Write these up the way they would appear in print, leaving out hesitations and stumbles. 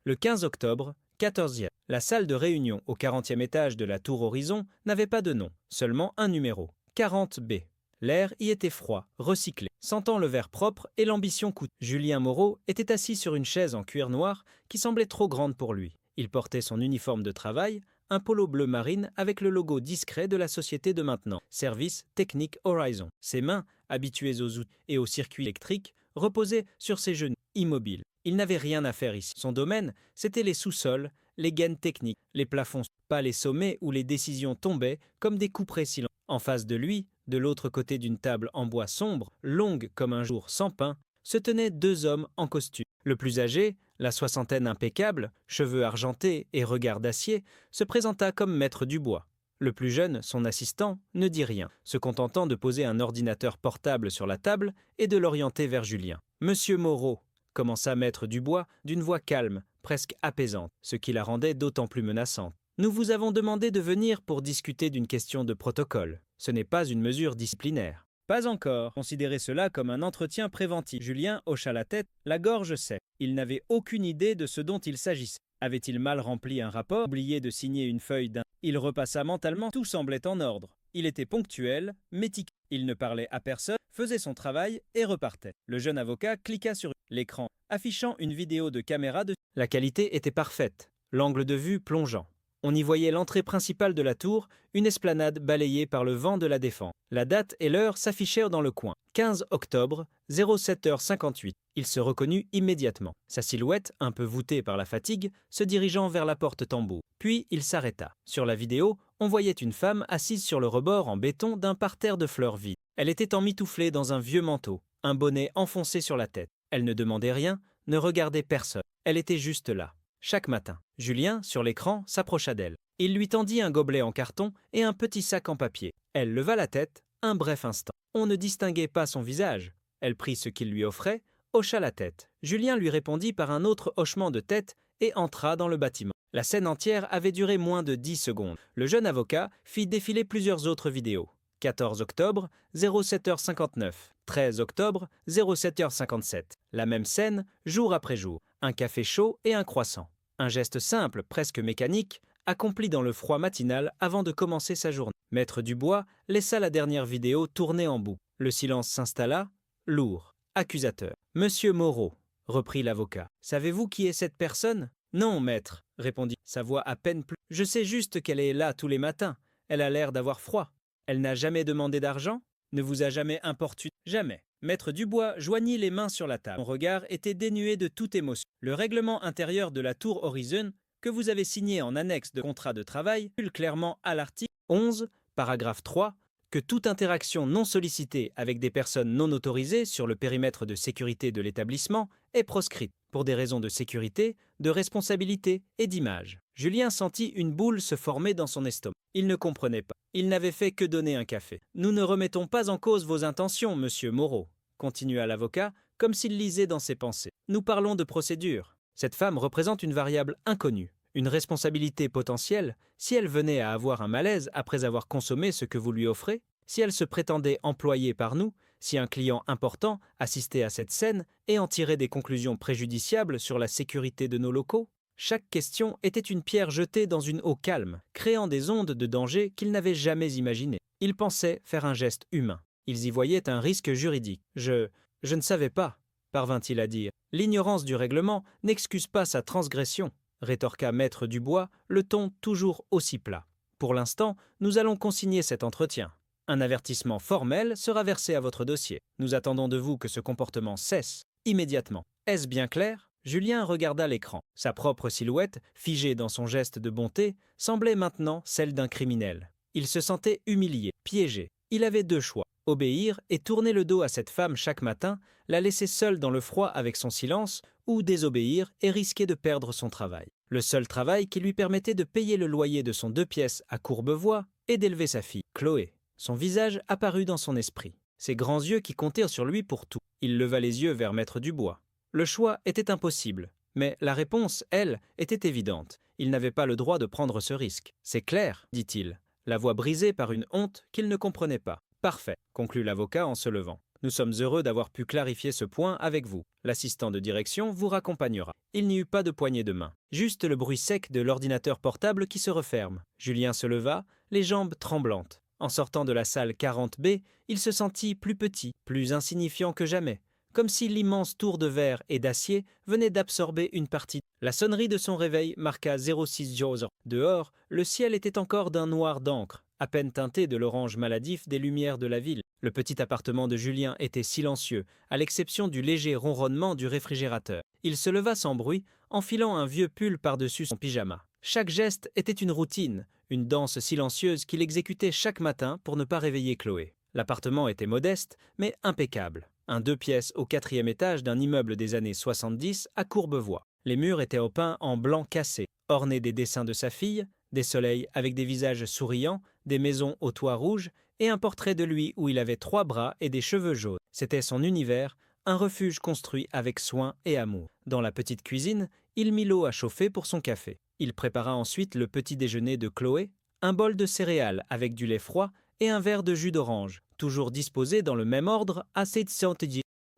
Le 15 octobre, 14e. La salle de réunion au 40e étage de la Tour Horizon n'avait pas de nom, seulement un numéro, 40B. L'air y était froid, recyclé, sentant le verre propre et l'ambition coûteuse. Julien Moreau était assis sur une chaise en cuir noir qui semblait trop grande pour lui. Il portait son uniforme de travail, un polo bleu marine avec le logo discret de la société de maintenance, Service Technique Horizon. Ses mains, habituées aux outils et aux circuits électriques, reposaient sur ses genoux, immobiles. Il n'avait rien à faire ici. Son domaine, c'était les sous-sols, les gaines techniques, les plafonds, pas les sommets où les décisions tombaient comme des couperets silencieux. En face de lui, de l'autre côté d'une table en bois sombre, longue comme un jour sans pain, se tenaient deux hommes en costume. Le plus âgé, la soixantaine impeccable, cheveux argentés et regard d'acier, se présenta comme maître du bois. Le plus jeune, son assistant, ne dit rien, se contentant de poser un ordinateur portable sur la table et de l'orienter vers Julien. « Monsieur Moreau », commença maître Dubois d'une voix calme, presque apaisante, ce qui la rendait d'autant plus menaçante. « Nous vous avons demandé de venir pour discuter d'une question de protocole. Ce n'est pas une mesure disciplinaire. » « Pas encore. Considérez cela comme un entretien préventif. » Julien hocha la tête, la gorge sèche. Il n'avait aucune idée de ce dont il s'agissait. Avait-il mal rempli un rapport, oublié de signer une feuille d'un... Il repassa mentalement, tout semblait en ordre. Il était ponctuel, méticuleux. Il ne parlait à personne, faisait son travail et repartait. Le jeune avocat cliqua sur l'écran, affichant une vidéo de caméra de... La qualité était parfaite, l'angle de vue plongeant. On y voyait l'entrée principale de la tour, une esplanade balayée par le vent de la Défense. La date et l'heure s'affichèrent dans le coin. 15 octobre, 07h58. Il se reconnut immédiatement. Sa silhouette, un peu voûtée par la fatigue, se dirigeant vers la porte tambour. Puis il s'arrêta. Sur la vidéo, on voyait une femme assise sur le rebord en béton d'un parterre de fleurs vides. Elle était emmitouflée dans un vieux manteau, un bonnet enfoncé sur la tête. Elle ne demandait rien, ne regardait personne. Elle était juste là. Chaque matin, Julien, sur l'écran, s'approcha d'elle. Il lui tendit un gobelet en carton et un petit sac en papier. Elle leva la tête, un bref instant. On ne distinguait pas son visage. Elle prit ce qu'il lui offrait, hocha la tête. Julien lui répondit par un autre hochement de tête et entra dans le bâtiment. La scène entière avait duré moins de 10 secondes. Le jeune avocat fit défiler plusieurs autres vidéos. 14 octobre, 07h59. 13 octobre, 07h57. La même scène, jour après jour. Un café chaud et un croissant. Un geste simple, presque mécanique, accompli dans le froid matinal avant de commencer sa journée. Maître Dubois laissa la dernière vidéo tourner en boucle. Le silence s'installa, lourd, accusateur. « Monsieur Moreau, » reprit l'avocat, « savez-vous qui est cette personne ?»« Non, maître, » répondit sa voix à peine plus. « Je sais juste qu'elle est là tous les matins. Elle a l'air d'avoir froid. Elle n'a jamais demandé d'argent? Ne vous a jamais importuné? Jamais. » Maître Dubois joignit les mains sur la table. Son regard était dénué de toute émotion. Le règlement intérieur de la Tour Horizon, que vous avez signé en annexe de contrat de travail, stipule clairement à l'article 11, paragraphe 3, que toute interaction non sollicitée avec des personnes non autorisées sur le périmètre de sécurité de l'établissement est proscrite, pour des raisons de sécurité, de responsabilité et d'image. Julien sentit une boule se former dans son estomac. Il ne comprenait pas. Il n'avait fait que donner un café. « Nous ne remettons pas en cause vos intentions, monsieur Moreau, » continua l'avocat, comme s'il lisait dans ses pensées. « Nous parlons de procédure. Cette femme représente une variable inconnue, une responsabilité potentielle, si elle venait à avoir un malaise après avoir consommé ce que vous lui offrez, si elle se prétendait employée par nous, si un client important assistait à cette scène et en tirait des conclusions préjudiciables sur la sécurité de nos locaux. Chaque question était une pierre jetée dans une eau calme, créant des ondes de danger qu'ils n'avaient jamais imaginées. Ils pensaient faire un geste humain. Ils y voyaient un risque juridique. « Je ne savais pas », parvint-il à dire. « L'ignorance du règlement n'excuse pas sa transgression », rétorqua maître Dubois, le ton toujours aussi plat. « Pour l'instant, nous allons consigner cet entretien. Un avertissement formel sera versé à votre dossier. Nous attendons de vous que ce comportement cesse immédiatement. Est-ce bien clair ?» Julien regarda l'écran. Sa propre silhouette, figée dans son geste de bonté, semblait maintenant celle d'un criminel. Il se sentait humilié, piégé. Il avait deux choix. Obéir et tourner le dos à cette femme chaque matin, la laisser seule dans le froid avec son silence, ou désobéir et risquer de perdre son travail. Le seul travail qui lui permettait de payer le loyer de son 2 pièces à Courbevoie et d'élever sa fille, Chloé. Son visage apparut dans son esprit. Ses grands yeux qui comptèrent sur lui pour tout. Il leva les yeux vers maître Dubois. Le choix était impossible, mais la réponse, elle, était évidente. Il n'avait pas le droit de prendre ce risque. « C'est clair, » dit-il, la voix brisée par une honte qu'il ne comprenait pas. « Parfait, » conclut l'avocat en se levant. « Nous sommes heureux d'avoir pu clarifier ce point avec vous. L'assistant de direction vous raccompagnera. Il n'y eut pas de poignée de main, juste le bruit sec de l'ordinateur portable qui se referme. Julien se leva, les jambes tremblantes. En sortant de la salle 40B, il se sentit plus petit, plus insignifiant que jamais, comme si l'immense tour de verre et d'acier venait d'absorber une partie. La sonnerie de son réveil marqua 06 jours. Dehors, le ciel était encore d'un noir d'encre, à peine teinté de l'orange maladif des lumières de la ville. Le petit appartement de Julien était silencieux, à l'exception du léger ronronnement du réfrigérateur. Il se leva sans bruit, enfilant un vieux pull par-dessus son pyjama. Chaque geste était une routine, une danse silencieuse qu'il exécutait chaque matin pour ne pas réveiller Chloé. L'appartement était modeste, mais impeccable. Un 2 pièces au 4e étage d'un immeuble des années 70 à Courbevoie. Les murs étaient peints en blanc cassé, ornés des dessins de sa fille, des soleils avec des visages souriants, des maisons au toit rouge et un portrait de lui où il avait 3 bras et des cheveux jaunes. C'était son univers, un refuge construit avec soin et amour. Dans la petite cuisine, il mit l'eau à chauffer pour son café. Il prépara ensuite le petit déjeuner de Chloé, un bol de céréales avec du lait froid et un verre de jus d'orange, toujours disposé dans le même ordre à cette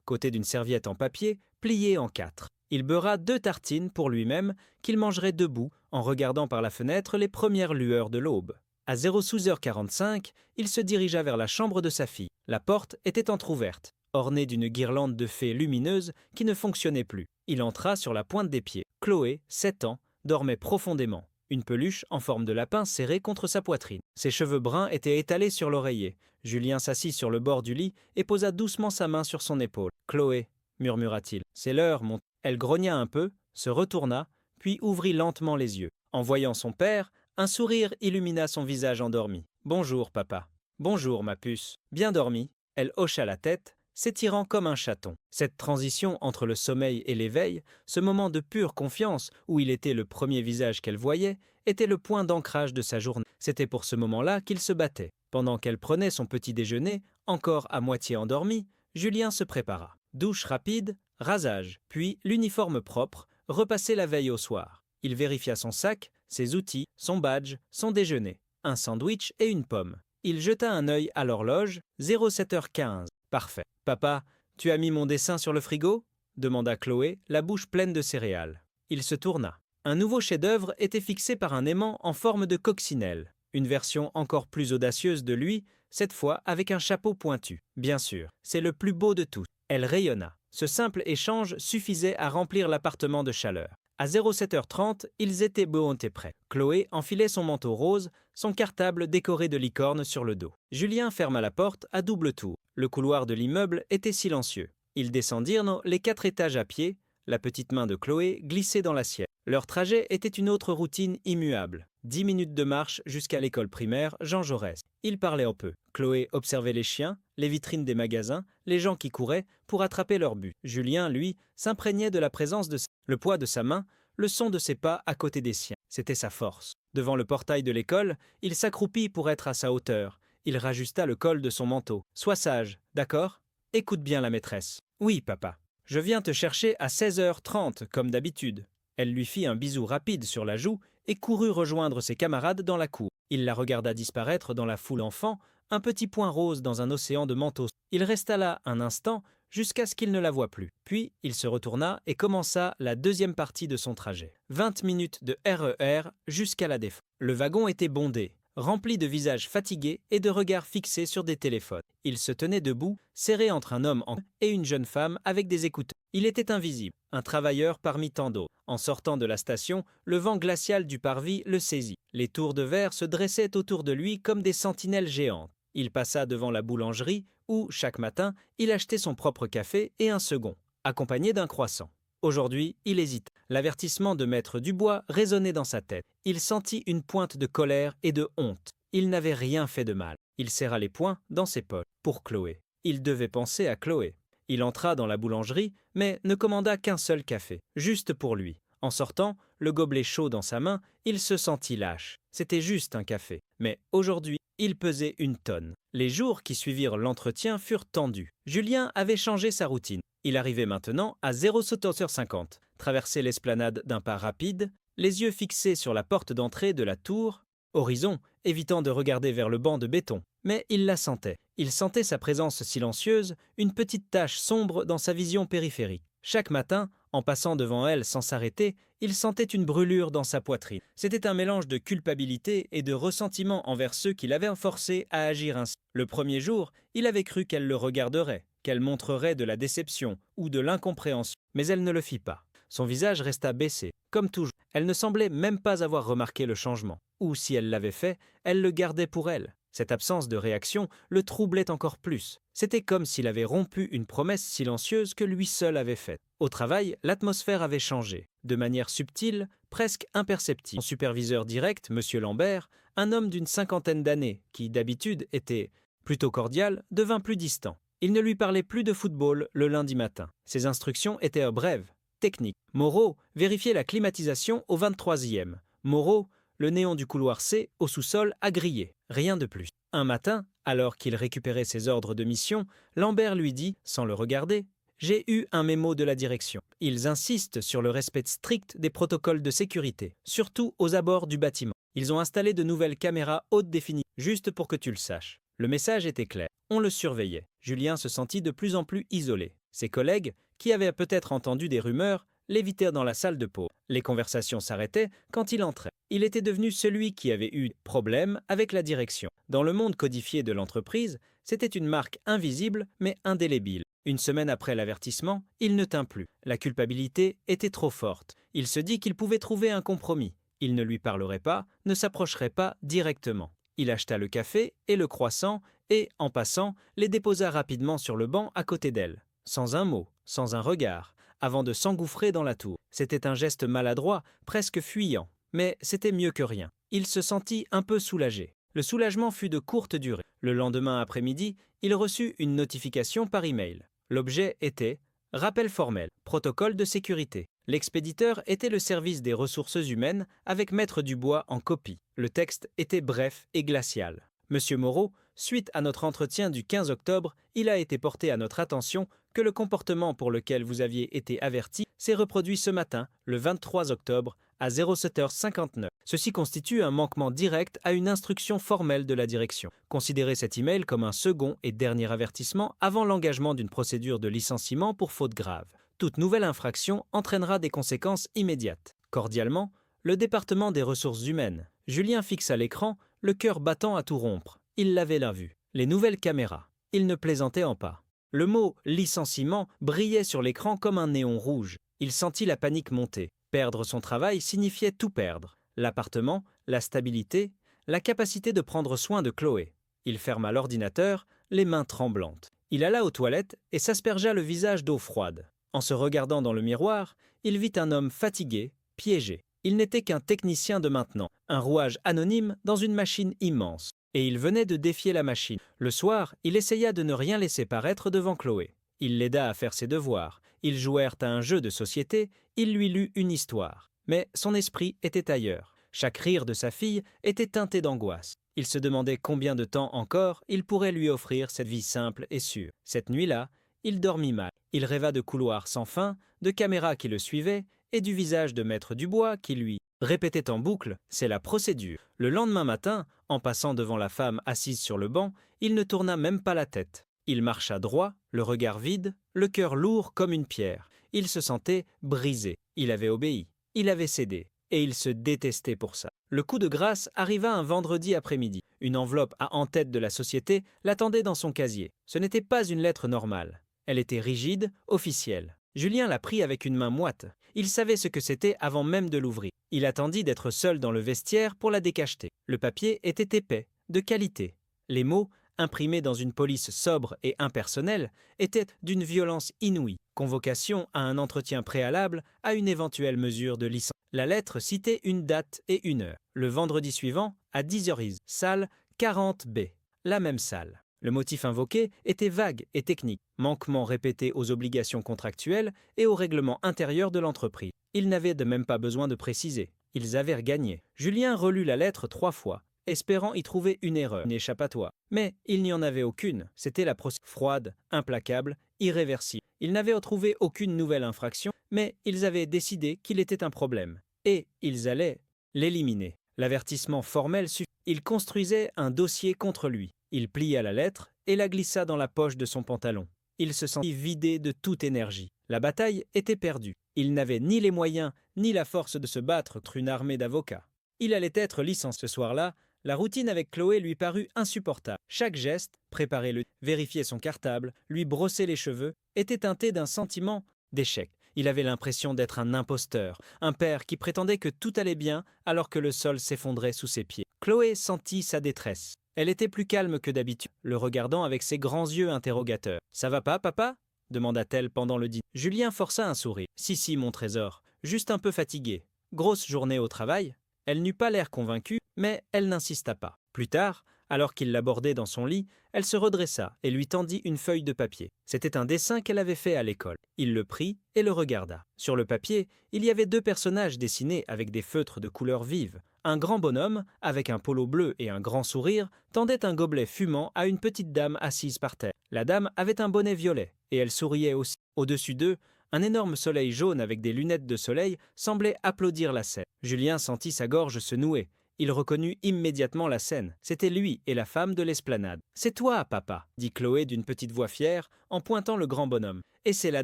côté d'une serviette en papier pliée en 4. Il beurra 2 tartines pour lui-même qu'il mangerait debout en regardant par la fenêtre les premières lueurs de l'aube. À 06h45, il se dirigea vers la chambre de sa fille. La porte était entr'ouverte, ornée d'une guirlande de fées lumineuses qui ne fonctionnait plus. Il entra sur la pointe des pieds. Chloé, 7 ans, dormait profondément. Une peluche en forme de lapin serrée contre sa poitrine. Ses cheveux bruns étaient étalés sur l'oreiller. Julien s'assit sur le bord du lit et posa doucement sa main sur son épaule. « Chloé, » murmura-t-il, « c'est l'heure, mon... » Elle grogna un peu, se retourna, puis ouvrit lentement les yeux. En voyant son père, un sourire illumina son visage endormi. « Bonjour, papa. »« Bonjour, ma puce. Bien dormi ?» Elle hocha la tête, s'étirant comme un chaton. Cette transition entre le sommeil et l'éveil, ce moment de pure confiance où il était le premier visage qu'elle voyait, était le point d'ancrage de sa journée. C'était pour ce moment-là qu'il se battait. Pendant qu'elle prenait son petit déjeuner, encore à moitié endormi, Julien se prépara. Douche rapide, rasage, puis l'uniforme propre, repassé la veille au soir. Il vérifia son sac, ses outils, son badge, son déjeuner, un sandwich et une pomme. Il jeta un œil à l'horloge, 07h15. Parfait. « Papa, tu as mis mon dessin sur le frigo ?» demanda Chloé, la bouche pleine de céréales. Il se tourna. Un nouveau chef-d'œuvre était fixé par un aimant en forme de coccinelle. Une version encore plus audacieuse de lui, cette fois avec un chapeau pointu. Bien sûr, c'est le plus beau de tous. Elle rayonna. Ce simple échange suffisait à remplir l'appartement de chaleur. À 07h30, ils étaient beaux et prêts. Chloé enfilait son manteau rose, son cartable décoré de licornes sur le dos. Julien ferma la porte à double tour. Le couloir de l'immeuble était silencieux. Ils descendirent les 4 étages à pied, la petite main de Chloé glissée dans la sienne. Leur trajet était une autre routine immuable. 10 minutes de marche jusqu'à l'école primaire Jean Jaurès. Ils parlaient un peu. Chloé observait les chiens, les vitrines des magasins, les gens qui couraient pour attraper leur but. Julien, lui, s'imprégnait de la présence de le poids de sa main, le son de ses pas à côté des siens. C'était sa force. Devant le portail de l'école, il s'accroupit pour être à sa hauteur. Il rajusta le col de son manteau. « Sois sage, d'accord ? Écoute bien la maîtresse. »« Oui, papa. Je viens te chercher à 16h30, comme d'habitude. » Elle lui fit un bisou rapide sur la joue et courut rejoindre ses camarades dans la cour. Il la regarda disparaître dans la foule enfant, un petit point rose dans un océan de manteaux. Il resta là un instant jusqu'à ce qu'il ne la voie plus. Puis il se retourna et commença la deuxième partie de son trajet. 20 minutes de RER jusqu'à la Défense. Le wagon était bondé, rempli de visages fatigués et de regards fixés sur des téléphones. Il se tenait debout, serré entre un homme et une jeune femme avec des écouteurs. Il était invisible, un travailleur parmi tant d'autres. En sortant de la station, le vent glacial du parvis le saisit. Les tours de verre se dressaient autour de lui comme des sentinelles géantes. Il passa devant la boulangerie où, chaque matin, il achetait son propre café et un second, accompagné d'un croissant. Aujourd'hui, il hésite. L'avertissement de maître Dubois résonnait dans sa tête. Il sentit une pointe de colère et de honte. Il n'avait rien fait de mal. Il serra les poings dans ses poches. Pour Chloé. Il devait penser à Chloé. Il entra dans la boulangerie, mais ne commanda qu'un seul café, juste pour lui. En sortant, le gobelet chaud dans sa main, il se sentit lâche. C'était juste un café. Mais aujourd'hui, il pesait 1 tonne. Les jours qui suivirent l'entretien furent tendus. Julien avait changé sa routine. Il arrivait maintenant à 07h50, traversait l'esplanade d'un pas rapide, les yeux fixés sur la porte d'entrée de la tour, horizon, évitant de regarder vers le banc de béton. mais il la sentait. Il sentait sa présence silencieuse, une petite tache sombre dans sa vision périphérique. Chaque matin, en passant devant elle sans s'arrêter, il sentait une brûlure dans sa poitrine. C'était un mélange de culpabilité et de ressentiment envers ceux qui l'avaient forcé à agir ainsi. Le premier jour, il avait cru qu'elle le regarderait, qu'elle montrerait de la déception ou de l'incompréhension, mais elle ne le fit pas. Son visage resta baissé, comme toujours. Elle ne semblait même pas avoir remarqué le changement. Ou si elle l'avait fait, elle le gardait pour elle. Cette absence de réaction le troublait encore plus. C'était comme s'il avait rompu une promesse silencieuse que lui seul avait faite. Au travail, l'atmosphère avait changé, de manière subtile, presque imperceptible. Son superviseur direct, M. Lambert, un homme d'une cinquantaine d'années, qui d'habitude était plutôt cordial, devint plus distant. Il ne lui parlait plus de football le lundi matin. Ses instructions étaient brèves, techniques. Moreau vérifiait la climatisation au 23e. Moreau, le néon du couloir C, au sous-sol, a grillé. Rien de plus. Un matin, alors qu'il récupérait ses ordres de mission, Lambert lui dit, sans le regarder, « J'ai eu un mémo de la direction. Ils insistent sur le respect strict des protocoles de sécurité, surtout aux abords du bâtiment. Ils ont installé de nouvelles caméras haute définition, juste pour que tu le saches. » Le message était clair. On le surveillait. Julien se sentit de plus en plus isolé. Ses collègues, qui avaient peut-être entendu des rumeurs, l'évitèrent dans la salle de pause. Les conversations s'arrêtaient quand il entrait. Il était devenu celui qui avait eu problème avec la direction. Dans le monde codifié de l'entreprise, c'était une marque invisible mais indélébile. Une semaine après l'avertissement, il ne tint plus. La culpabilité était trop forte. Il se dit qu'il pouvait trouver un compromis. Il ne lui parlerait pas, ne s'approcherait pas directement. Il acheta le café et le croissant et, en passant, les déposa rapidement sur le banc à côté d'elle. Sans un mot, sans un regard, avant de s'engouffrer dans la tour. C'était un geste maladroit, presque fuyant, mais c'était mieux que rien. Il se sentit un peu soulagé. Le soulagement fut de courte durée. Le lendemain après-midi, il reçut une notification par email. L'objet était « Rappel formel, protocole de sécurité ». L'expéditeur était le service des ressources humaines avec Maître Dubois en copie. Le texte était bref et glacial. Monsieur Moreau, suite à notre entretien du 15 octobre, il a été porté à notre attention que le comportement pour lequel vous aviez été averti s'est reproduit ce matin, le 23 octobre, à 07h59. Ceci constitue un manquement direct à une instruction formelle de la direction. Considérez cet email comme un second et dernier avertissement avant l'engagement d'une procédure de licenciement pour faute grave. Toute nouvelle infraction entraînera des conséquences immédiates. Cordialement, le département des ressources humaines. Julien fixa l'écran, le cœur battant à tout rompre. Il l'avait là vu. Les nouvelles caméras. Il ne plaisantait en pas. Le mot « licenciement » brillait sur l'écran comme un néon rouge. Il sentit la panique monter. Perdre son travail signifiait tout perdre. L'appartement, la stabilité, la capacité de prendre soin de Chloé. Il ferma l'ordinateur, les mains tremblantes. Il alla aux toilettes et s'aspergea le visage d'eau froide. En se regardant dans le miroir, il vit un homme fatigué, piégé. Il n'était qu'un technicien de maintenant, un rouage anonyme dans une machine immense. Et il venait de défier la machine. Le soir, il essaya de ne rien laisser paraître devant Chloé. Il l'aida à faire ses devoirs. Ils jouèrent à un jeu de société, il lui lut une histoire. Mais son esprit était ailleurs. Chaque rire de sa fille était teinté d'angoisse. Il se demandait combien de temps encore il pourrait lui offrir cette vie simple et sûre. Cette nuit-là, il dormit mal. Il rêva de couloirs sans fin, de caméras qui le suivaient et du visage de Maître Dubois qui lui répétait en boucle « c'est la procédure ». Le lendemain matin, en passant devant la femme assise sur le banc, il ne tourna même pas la tête. Il marcha droit, le regard vide, le cœur lourd comme une pierre. Il se sentait brisé. Il avait obéi. Il avait cédé. Et il se détestait pour ça. Le coup de grâce arriva un vendredi après-midi. Une enveloppe à en-tête de la société l'attendait dans son casier. Ce n'était pas une lettre normale. Elle était rigide, officielle. Julien la prit avec une main moite. Il savait ce que c'était avant même de l'ouvrir. Il attendit d'être seul dans le vestiaire pour la décacheter. Le papier était épais, de qualité. Les mots, imprimés dans une police sobre et impersonnelle, étaient d'une violence inouïe. Convocation à un entretien préalable à une éventuelle mesure de licence. La lettre citait une date et une heure. Le vendredi suivant, à 10h, salle 40B. La même salle. Le motif invoqué était vague et technique, manquement répété aux obligations contractuelles et au règlement intérieur de l'entreprise. Ils n'avaient de même pas besoin de préciser. Ils avaient gagné. Julien relut la lettre 3 fois, espérant y trouver une erreur, une échappatoire. Mais il n'y en avait aucune. C'était la procédure froide, implacable, irréversible. Ils n'avaient trouvé aucune nouvelle infraction, mais ils avaient décidé qu'il était un problème. Et ils allaient l'éliminer. L'avertissement formel suffisait. Ils construisaient un dossier contre lui. Il plia la lettre et la glissa dans la poche de son pantalon. Il se sentit vidé de toute énergie. La bataille était perdue. Il n'avait ni les moyens ni la force de se battre contre une armée d'avocats. Il allait être licencié ce soir-là. La routine avec Chloé lui parut insupportable. Chaque geste, préparer vérifier son cartable, lui brosser les cheveux, était teinté d'un sentiment d'échec. Il avait l'impression d'être un imposteur, un père qui prétendait que tout allait bien alors que le sol s'effondrait sous ses pieds. Chloé sentit sa détresse. Elle était plus calme que d'habitude, le regardant avec ses grands yeux interrogateurs. « Ça va pas, papa ?» demanda-t-elle pendant le dîner. Julien força un sourire. « Si, mon trésor, juste un peu fatigué. Grosse journée au travail ?» Elle n'eut pas l'air convaincue, mais elle n'insista pas. Plus tard, alors qu'il l'abordait dans son lit, elle se redressa et lui tendit une feuille de papier. C'était un dessin qu'elle avait fait à l'école. Il le prit et le regarda. Sur le papier, il y avait 2 personnages dessinés avec des feutres de couleurs vives. Un grand bonhomme, avec un polo bleu et un grand sourire, tendait un gobelet fumant à une petite dame assise par terre. La dame avait un bonnet violet, et elle souriait aussi. Au-dessus d'eux, un énorme soleil jaune avec des lunettes de soleil semblait applaudir la scène. Julien sentit sa gorge se nouer. Il reconnut immédiatement la scène. C'était lui et la femme de l'esplanade. « C'est toi, papa !» dit Chloé d'une petite voix fière en pointant le grand bonhomme. « Et c'est la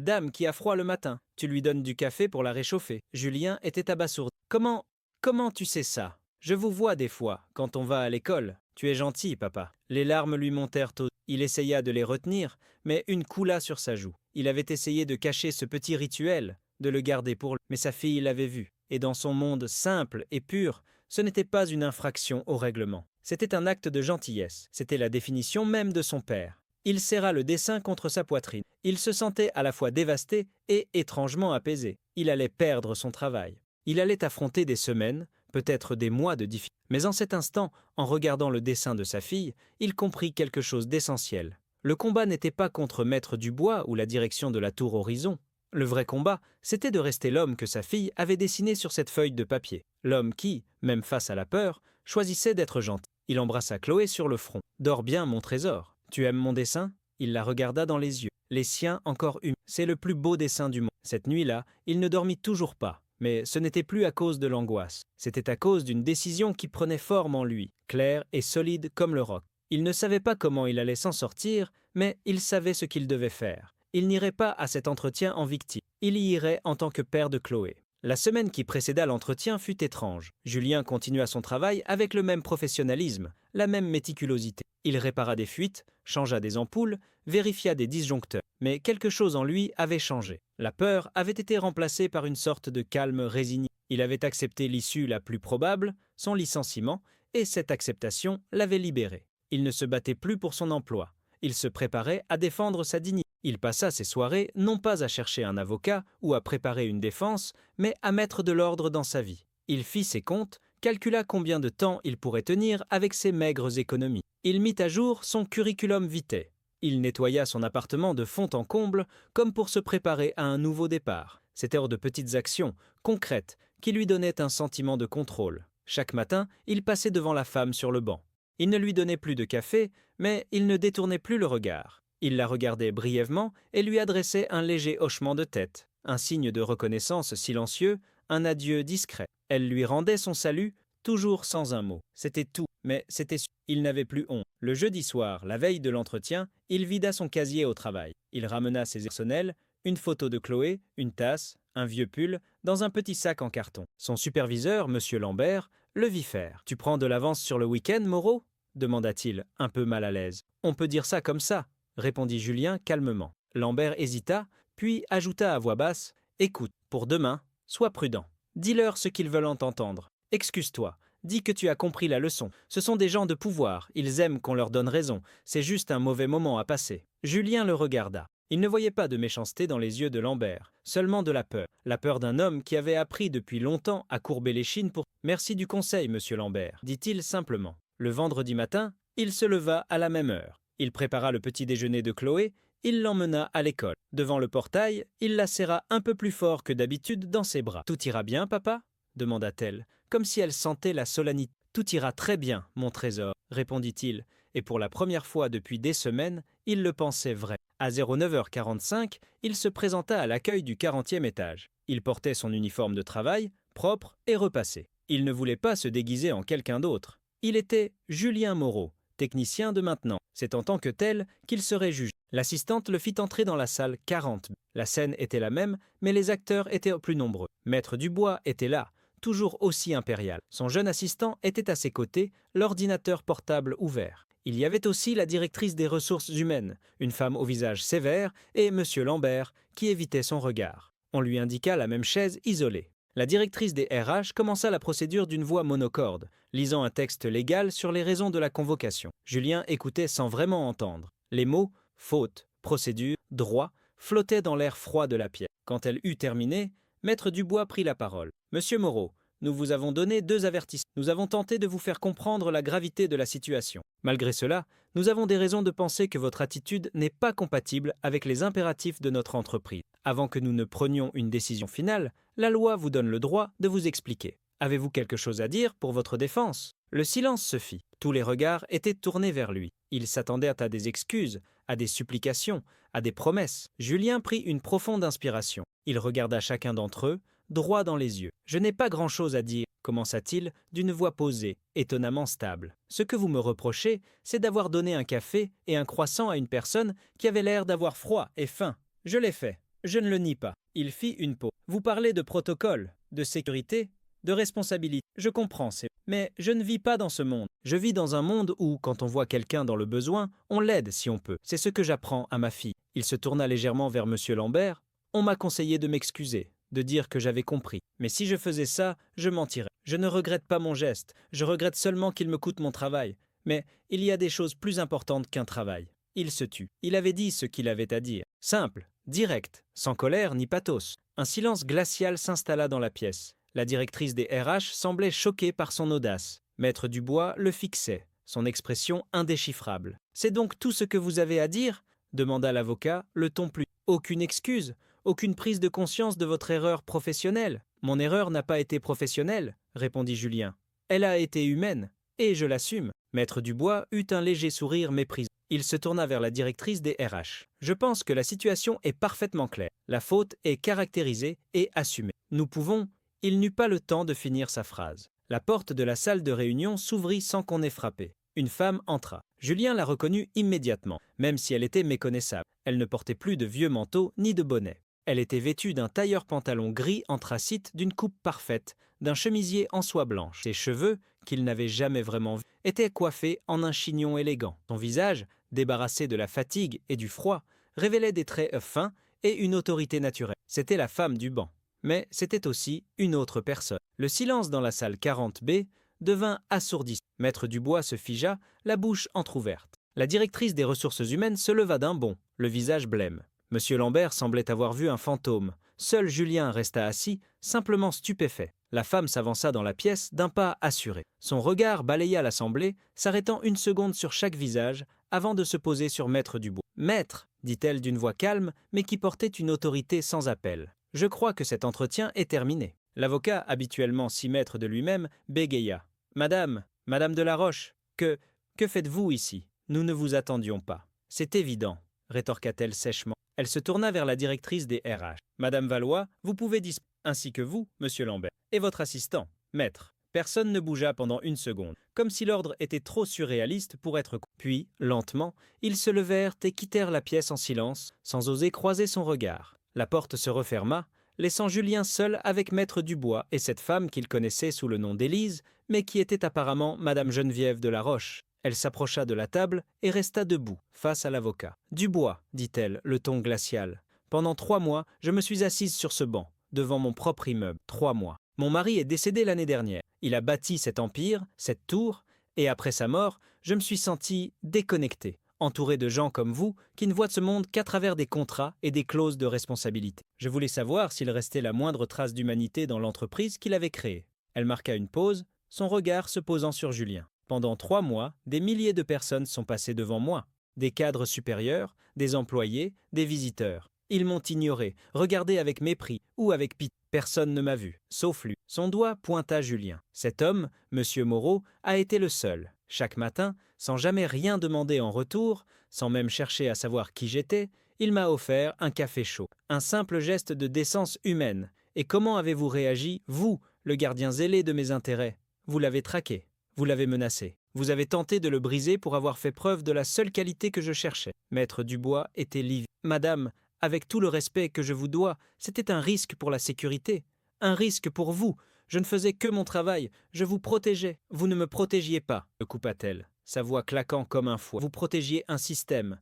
dame qui a froid le matin. Tu lui donnes du café pour la réchauffer. » Julien était abasourdi. « Comment tu sais ça ? Je vous vois des fois, quand on va à l'école. Tu es gentil, papa. » Les larmes lui montèrent aux yeux. Il essaya de les retenir, mais une coula sur sa joue. Il avait essayé de cacher ce petit rituel, de le garder pour lui, mais sa fille l'avait vu. Et dans son monde simple et pur, ce n'était pas une infraction au règlement. C'était un acte de gentillesse. C'était la définition même de son père. Il serra le dessin contre sa poitrine. Il se sentait à la fois dévasté et étrangement apaisé. Il allait perdre son travail. Il allait affronter des semaines, peut-être des mois de difficultés. Mais en cet instant, en regardant le dessin de sa fille, il comprit quelque chose d'essentiel. Le combat n'était pas contre Maître Dubois ou la direction de la Tour Horizon. Le vrai combat, c'était de rester l'homme que sa fille avait dessiné sur cette feuille de papier. L'homme qui, même face à la peur, choisissait d'être gentil. Il embrassa Chloé sur le front. « Dors bien, mon trésor. Tu aimes mon dessin ?» Il la regarda dans les yeux. Les siens encore humides. « C'est le plus beau dessin du monde. » Cette nuit-là, il ne dormit toujours pas. Mais ce n'était plus à cause de l'angoisse. C'était à cause d'une décision qui prenait forme en lui, claire et solide comme le roc. Il ne savait pas comment il allait s'en sortir, mais il savait ce qu'il devait faire. Il n'irait pas à cet entretien en victime. Il y irait en tant que père de Chloé. La semaine qui précéda l'entretien fut étrange. Julien continua son travail avec le même professionnalisme, la même méticulosité. Il répara des fuites, changea des ampoules, vérifia des disjoncteurs. Mais quelque chose en lui avait changé. La peur avait été remplacée par une sorte de calme résigné. Il avait accepté l'issue la plus probable, son licenciement, et cette acceptation l'avait libéré. Il ne se battait plus pour son emploi. Il se préparait à défendre sa dignité. Il passa ses soirées non pas à chercher un avocat ou à préparer une défense, mais à mettre de l'ordre dans sa vie. Il fit ses comptes, calcula combien de temps il pourrait tenir avec ses maigres économies. Il mit à jour son curriculum vitae. Il nettoya son appartement de fond en comble comme pour se préparer à un nouveau départ. C'étaient de petites actions, concrètes, qui lui donnaient un sentiment de contrôle. Chaque matin, il passait devant la femme sur le banc. Il ne lui donnait plus de café, mais il ne détournait plus le regard. Il la regardait brièvement et lui adressait un léger hochement de tête, un signe de reconnaissance silencieux, un adieu discret. Elle lui rendait son salut, toujours sans un mot. C'était tout, mais c'était sûr. Il n'avait plus honte. Le jeudi soir, la veille de l'entretien, il vida son casier au travail. Il ramena ses personnels, une photo de Chloé, une tasse, un vieux pull, dans un petit sac en carton. Son superviseur, M. Lambert, le vit faire. « Tu prends de l'avance sur le week-end, Moreau ?» demanda-t-il, un peu mal à l'aise. « On peut dire ça comme ça », répondit Julien calmement. Lambert hésita, puis ajouta à voix basse « Écoute, pour demain, sois prudent. Dis-leur ce qu'ils veulent entendre. Excuse-toi. Dis que tu as compris la leçon. Ce sont des gens de pouvoir. Ils aiment qu'on leur donne raison. C'est juste un mauvais moment à passer. » Julien le regarda. Il ne voyait pas de méchanceté dans les yeux de Lambert, seulement de la peur. La peur d'un homme qui avait appris depuis longtemps à courber l'échine pour « Merci du conseil, monsieur Lambert », dit-il simplement. Le vendredi matin, il se leva à la même heure. Il prépara le petit déjeuner de Chloé, il l'emmena à l'école. Devant le portail, il la serra un peu plus fort que d'habitude dans ses bras. « Tout ira bien, papa ?» demanda-t-elle, comme si elle sentait la solennité. « Tout ira très bien, mon trésor », répondit-il, et pour la première fois depuis des semaines, il le pensait vrai. À 09h45, il se présenta à l'accueil du 40e étage. Il portait son uniforme de travail, propre et repassé. Il ne voulait pas se déguiser en quelqu'un d'autre. Il était Julien Moreau, technicien de maintenant. C'est en tant que tel qu'il serait jugé. L'assistante le fit entrer dans la salle 40. La scène était la même, mais les acteurs étaient plus nombreux. Maître Dubois était là, toujours aussi impérial. Son jeune assistant était à ses côtés, l'ordinateur portable ouvert. Il y avait aussi la directrice des ressources humaines, une femme au visage sévère, et M. Lambert, qui évitait son regard. On lui indiqua la même chaise isolée. La directrice des RH commença la procédure d'une voix monocorde, lisant un texte légal sur les raisons de la convocation. Julien écoutait sans vraiment entendre. Les mots « faute »,« procédure »,« droit » flottaient dans l'air froid de la pièce. Quand elle eut terminé, Maître Dubois prit la parole. « Monsieur Moreau, nous vous avons donné 2 avertissements. Nous avons tenté de vous faire comprendre la gravité de la situation. Malgré cela, nous avons des raisons de penser que votre attitude n'est pas compatible avec les impératifs de notre entreprise. Avant que nous ne prenions une décision finale, la loi vous donne le droit de vous expliquer. Avez-vous quelque chose à dire pour votre défense ?» Le silence se fit. Tous les regards étaient tournés vers lui. Ils s'attendaient à des excuses, à des supplications, à des promesses. Julien prit une profonde inspiration. Il regarda chacun d'entre eux, droit dans les yeux. « Je n'ai pas grand-chose à dire, » commença-t-il d'une voix posée, étonnamment stable. « Ce que vous me reprochez, c'est d'avoir donné un café et un croissant à une personne qui avait l'air d'avoir froid et faim. Je l'ai fait. Je ne le nie pas. » Il fit une pause. « Vous parlez de protocole, de sécurité, de responsabilité. Je comprends, mais je ne vis pas dans ce monde. Je vis dans un monde où, quand on voit quelqu'un dans le besoin, on l'aide si on peut. C'est ce que j'apprends à ma fille. » Il se tourna légèrement vers M. Lambert. « On m'a conseillé de m'excuser, de dire que j'avais compris. Mais si je faisais ça, je mentirais. Je ne regrette pas mon geste. Je regrette seulement qu'il me coûte mon travail. Mais il y a des choses plus importantes qu'un travail. » Il se tut. Il avait dit ce qu'il avait à dire. Simple, direct, sans colère ni pathos. Un silence glacial s'installa dans la pièce. La directrice des RH semblait choquée par son audace. Maître Dubois le fixait, son expression indéchiffrable. « C'est donc tout ce que vous avez à dire ?» demanda l'avocat, le ton plus. « Aucune excuse, aucune prise de conscience de votre erreur professionnelle. »« Mon erreur n'a pas été professionnelle, » répondit Julien. « Elle a été humaine, et je l'assume. » Maître Dubois eut un léger sourire méprisant. Il se tourna vers la directrice des RH. « Je pense que la situation est parfaitement claire. La faute est caractérisée et assumée. Nous pouvons… » Il n'eut pas le temps de finir sa phrase. La porte de la salle de réunion s'ouvrit sans qu'on ait frappé. Une femme entra. Julien la reconnut immédiatement, même si elle était méconnaissable. Elle ne portait plus de vieux manteau ni de bonnet. Elle était vêtue d'un tailleur-pantalon gris anthracite d'une coupe parfaite, d'un chemisier en soie blanche. Ses cheveux, qu'il n'avait jamais vraiment vus, étaient coiffés en un chignon élégant. Son visage, débarrassé de la fatigue et du froid, révélait des traits fins et une autorité naturelle. C'était la femme du banc. Mais c'était aussi une autre personne. Le silence dans la salle 40B devint assourdissant. Maître Dubois se figea, la bouche entr'ouverte. La directrice des ressources humaines se leva d'un bond, le visage blême. M. Lambert semblait avoir vu un fantôme. Seul Julien resta assis, simplement stupéfait. La femme s'avança dans la pièce d'un pas assuré. Son regard balaya l'assemblée, s'arrêtant une seconde sur chaque visage, avant de se poser sur Maître Dubois. « Maître » dit-elle d'une voix calme, mais qui portait une autorité sans appel. « Je crois que cet entretien est terminé. » L'avocat, habituellement si maître de lui-même, bégaya. « Madame de la Roche, que faites-vous ici? Nous ne vous attendions pas. »« C'est évident, » rétorqua-t-elle sèchement. Elle se tourna vers la directrice des RH. « Madame Valois, vous pouvez disposer, ainsi que vous, monsieur Lambert, et votre assistant, maître. » Personne ne bougea pendant une seconde, comme si l'ordre était trop surréaliste pour être coupé. Puis, lentement, ils se levèrent et quittèrent la pièce en silence, sans oser croiser son regard. La porte se referma, laissant Julien seul avec Maître Dubois et cette femme qu'il connaissait sous le nom d'Élise, mais qui était apparemment Madame Geneviève de la Roche. Elle s'approcha de la table et resta debout, face à l'avocat. « Dubois, dit-elle, le ton glacial, pendant 3 mois, je me suis assise sur ce banc, devant mon propre immeuble. 3 mois. Mon mari est décédé l'année dernière. Il a bâti cet empire, cette tour, et après sa mort, je me suis sentie déconnectée, entourée de gens comme vous qui ne voient ce monde qu'à travers des contrats et des clauses de responsabilité. Je voulais savoir s'il restait la moindre trace d'humanité dans l'entreprise qu'il avait créée. » Elle marqua une pause, son regard se posant sur Julien. « Pendant 3 mois, des milliers de personnes sont passées devant moi. Des cadres supérieurs, des employés, des visiteurs. Ils m'ont ignoré, regardé avec mépris ou avec pitié. Personne ne m'a vu, sauf lui. » Son doigt pointa Julien. Cet homme, Monsieur Moreau, a été le seul. Chaque matin, sans jamais rien demander en retour, sans même chercher à savoir qui j'étais, il m'a offert un café chaud. Un simple geste de décence humaine. Et comment avez-vous réagi, vous, le gardien zélé de mes intérêts? Vous l'avez traqué, vous l'avez menacé. Vous avez tenté de le briser pour avoir fait preuve de la seule qualité que je cherchais. Maître Dubois était livid. Madame, avec tout le respect que je vous dois, c'était un risque pour la sécurité. Un risque pour vous. Je ne faisais que mon travail. Je vous protégeais. Vous ne me protégiez pas, me coupa-t-elle, sa voix claquant comme un fouet. Vous protégiez un système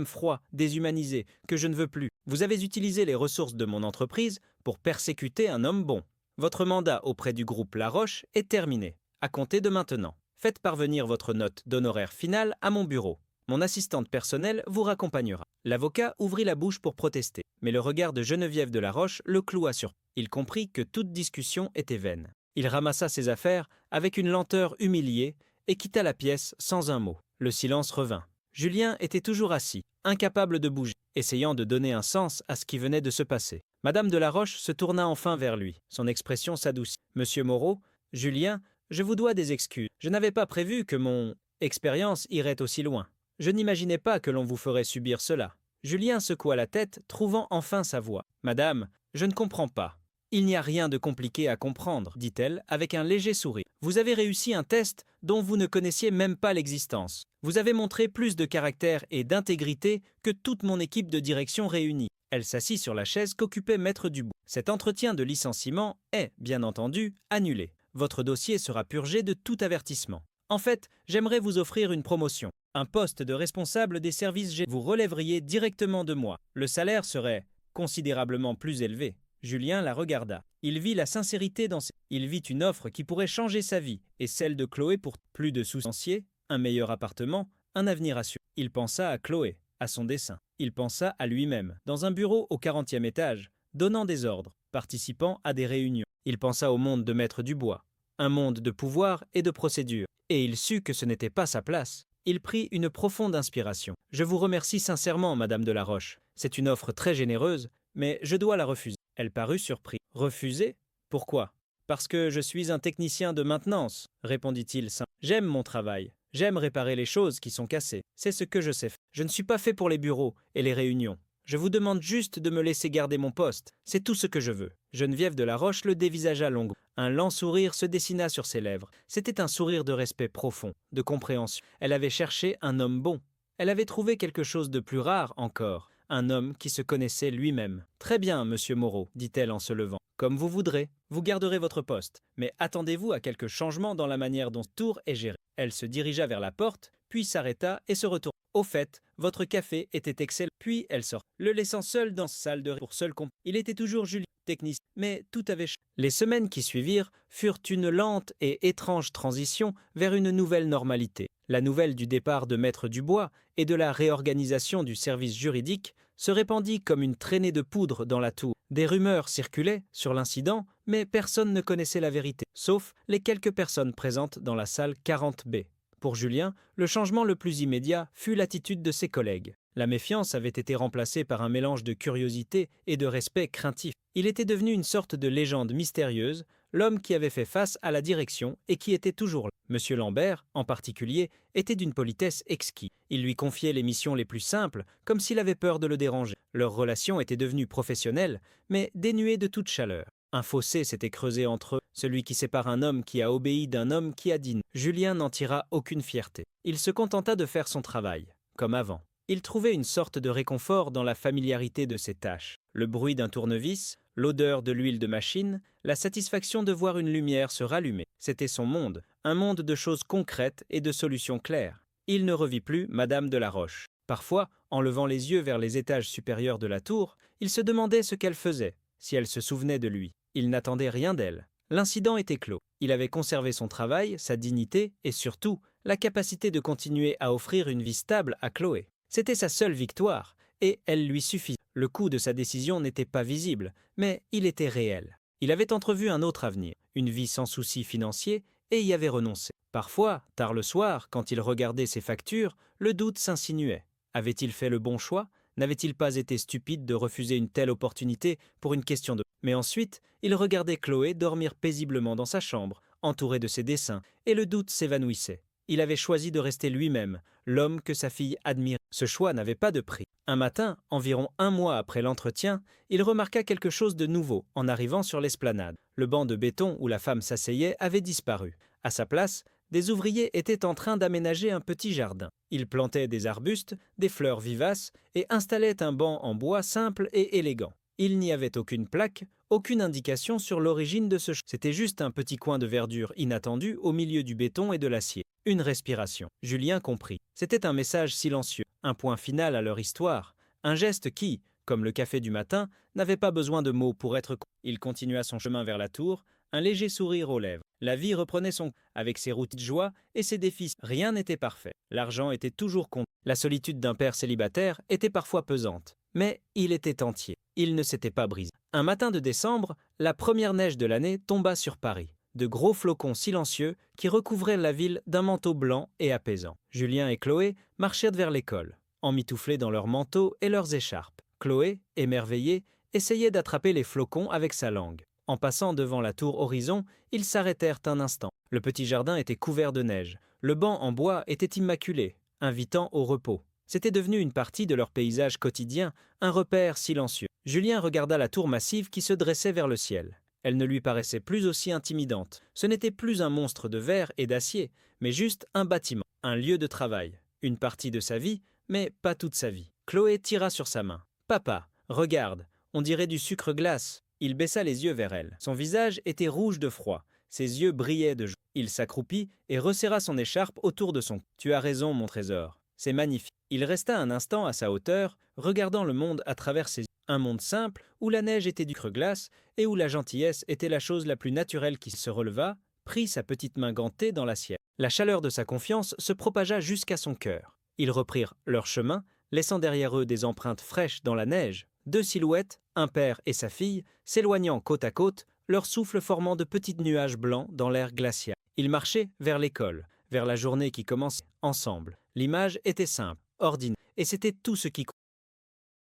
froid, déshumanisé, que je ne veux plus. Vous avez utilisé les ressources de mon entreprise pour persécuter un homme bon. Votre mandat auprès du groupe La Roche est terminé. À compter de maintenant. Faites parvenir votre note d'honoraire finale à mon bureau. Mon assistante personnelle vous raccompagnera. L'avocat ouvrit la bouche pour protester, mais le regard de Geneviève de la Roche le cloua sur. Il comprit que toute discussion était vaine. Il ramassa ses affaires avec une lenteur humiliée et quitta la pièce sans un mot. Le silence revint. Julien était toujours assis, incapable de bouger, essayant de donner un sens à ce qui venait de se passer. Madame de la Roche se tourna enfin vers lui. Son expression s'adoucit. « Monsieur Moreau, Julien, je vous dois des excuses. Je n'avais pas prévu que mon expérience irait aussi loin. Je n'imaginais pas que l'on vous ferait subir cela. » Julien secoua la tête, trouvant enfin sa voix. « Madame, je ne comprends pas. » « Il n'y a rien de compliqué à comprendre, dit-elle avec un léger sourire. Vous avez réussi un test dont vous ne connaissiez même pas l'existence. Vous avez montré plus de caractère et d'intégrité que toute mon équipe de direction réunie. Elle s'assit sur la chaise qu'occupait Maître Dubois. Cet entretien de licenciement est, bien entendu, annulé. Votre dossier sera purgé de tout avertissement. En fait, j'aimerais vous offrir une promotion. Un poste de responsable des services G. Vous relèveriez directement de moi. Le salaire serait considérablement plus élevé. Julien la regarda. Il vit la sincérité dans ses... Il vit une offre qui pourrait changer sa vie et celle de Chloé pour plus de sous-financiers, un meilleur appartement, un avenir assuré. Il pensa à Chloé, à son dessein. Il pensa à lui-même, dans un bureau au 40e étage, donnant des ordres, participant à des réunions. Il pensa au monde de Maître Dubois, un monde de pouvoir et de procédure. Et il sut que ce n'était pas sa place. Il prit une profonde inspiration. « Je vous remercie sincèrement, Madame de la Roche. C'est une offre très généreuse, mais je dois la refuser. » Elle parut surprise. « Refuser ? Pourquoi ? » ?»« Parce que je suis un technicien de maintenance, » répondit-il simplement. « J'aime mon travail. J'aime réparer les choses qui sont cassées. C'est ce que je sais faire. Je ne suis pas fait pour les bureaux et les réunions. Je vous demande juste de me laisser garder mon poste. C'est tout ce que je veux. » Geneviève de la Roche le dévisagea longuement. Un lent sourire se dessina sur ses lèvres. C'était un sourire de respect profond, de compréhension. Elle avait cherché un homme bon. Elle avait trouvé quelque chose de plus rare encore. Un homme qui se connaissait lui-même. « Très bien, monsieur Moreau, dit-elle en se levant. Comme vous voudrez. Vous garderez votre poste. Mais attendez-vous à quelques changements dans la manière dont ce tour est géré. » Elle se dirigea vers la porte, puis s'arrêta et se retourna. « Au fait, votre café était excellent. » Puis elle sort, le laissant seul dans sa salle de pour seul compte. Il était toujours Julien, technicien, mais tout avait changé. Les semaines qui suivirent furent une lente et étrange transition vers une nouvelle normalité. La nouvelle du départ de Maître Dubois et de la réorganisation du service juridique se répandit comme une traînée de poudre dans la tour. Des rumeurs circulaient sur l'incident, mais personne ne connaissait la vérité, sauf les quelques personnes présentes dans la salle 40B. Pour Julien, le changement le plus immédiat fut l'attitude de ses collègues. La méfiance avait été remplacée par un mélange de curiosité et de respect craintif. Il était devenu une sorte de légende mystérieuse, l'homme qui avait fait face à la direction et qui était toujours là. Monsieur Lambert, en particulier, était d'une politesse exquise. Il lui confiait les missions les plus simples, comme s'il avait peur de le déranger. Leur relation était devenue professionnelle, mais dénuée de toute chaleur. Un fossé s'était creusé entre eux, celui qui sépare un homme qui a obéi d'un homme qui a dit non. Julien n'en tira aucune fierté. Il se contenta de faire son travail, comme avant. Il trouvait une sorte de réconfort dans la familiarité de ses tâches. Le bruit d'un tournevis, l'odeur de l'huile de machine, la satisfaction de voir une lumière se rallumer. C'était son monde, un monde de choses concrètes et de solutions claires. Il ne revit plus Madame de la Roche. Parfois, en levant les yeux vers les étages supérieurs de la tour, il se demandait ce qu'elle faisait, si elle se souvenait de lui. Il n'attendait rien d'elle. L'incident était clos. Il avait conservé son travail, sa dignité et surtout la capacité de continuer à offrir une vie stable à Chloé. C'était sa seule victoire, et elle lui suffisait. Le coût de sa décision n'était pas visible, mais il était réel. Il avait entrevu un autre avenir, une vie sans soucis financiers, et y avait renoncé. Parfois, tard le soir, quand il regardait ses factures, le doute s'insinuait. Avait-il fait le bon choix ? N'avait-il pas été stupide de refuser une telle opportunité pour une question de... Mais ensuite, il regardait Chloé dormir paisiblement dans sa chambre, entourée de ses dessins, et le doute s'évanouissait. Il avait choisi de rester lui-même, l'homme que sa fille admirait. Ce choix n'avait pas de prix. Un matin, environ un mois après l'entretien, il remarqua quelque chose de nouveau en arrivant sur l'esplanade. Le banc de béton où la femme s'asseyait avait disparu. À sa place, Des ouvriers étaient en train d'aménager un petit jardin. Ils plantaient des arbustes, des fleurs vivaces et installaient un banc en bois simple et élégant. Il n'y avait aucune plaque, aucune indication sur l'origine de ce chemin. C'était juste un petit coin de verdure inattendu au milieu du béton et de l'acier. Une respiration. Julien comprit. C'était un message silencieux, un point final à leur histoire, un geste qui, comme le café du matin, n'avait pas besoin de mots pour être... Il continua son chemin vers la tour, un léger sourire aux lèvres. La vie reprenait son... Avec ses routes de joie et ses défis, rien n'était parfait. L'argent était toujours compté. La solitude d'un père célibataire était parfois pesante. Mais il était entier. Il ne s'était pas brisé. Un matin de décembre, la première neige de l'année tomba sur Paris. De gros flocons silencieux qui recouvraient la ville d'un manteau blanc et apaisant. Julien et Chloé marchèrent vers l'école, emmitouflés dans leurs manteaux et leurs écharpes. Chloé, émerveillée, essayait d'attraper les flocons avec sa langue. En passant devant la tour Horizon, ils s'arrêtèrent un instant. Le petit jardin était couvert de neige. Le banc en bois était immaculé, invitant au repos. C'était devenu une partie de leur paysage quotidien, un repère silencieux. Julien regarda la tour massive qui se dressait vers le ciel. Elle ne lui paraissait plus aussi intimidante. Ce n'était plus un monstre de verre et d'acier, mais juste un bâtiment, un lieu de travail. Une partie de sa vie, mais pas toute sa vie. Chloé tira sur sa main. « Papa, regarde, on dirait du sucre glace. » Il baissa les yeux vers elle. Son visage était rouge de froid. Ses yeux brillaient de joie. Il s'accroupit et resserra son écharpe autour de son cou. « Tu as raison, mon trésor. C'est magnifique. » Il resta un instant à sa hauteur, regardant le monde à travers ses yeux. Un monde simple, où la neige était du sucre glace et où la gentillesse était la chose la plus naturelle qui se releva, prit sa petite main gantée dans la sienne. La chaleur de sa confiance se propagea jusqu'à son cœur. Ils reprirent leur chemin, laissant derrière eux des empreintes fraîches dans la neige. Deux silhouettes, un père et sa fille, s'éloignant côte à côte, leur souffle formant de petits nuages blancs dans l'air glacial. Ils marchaient vers l'école, vers la journée qui commençait ensemble. L'image était simple, ordinaire, et c'était tout ce qui comptait.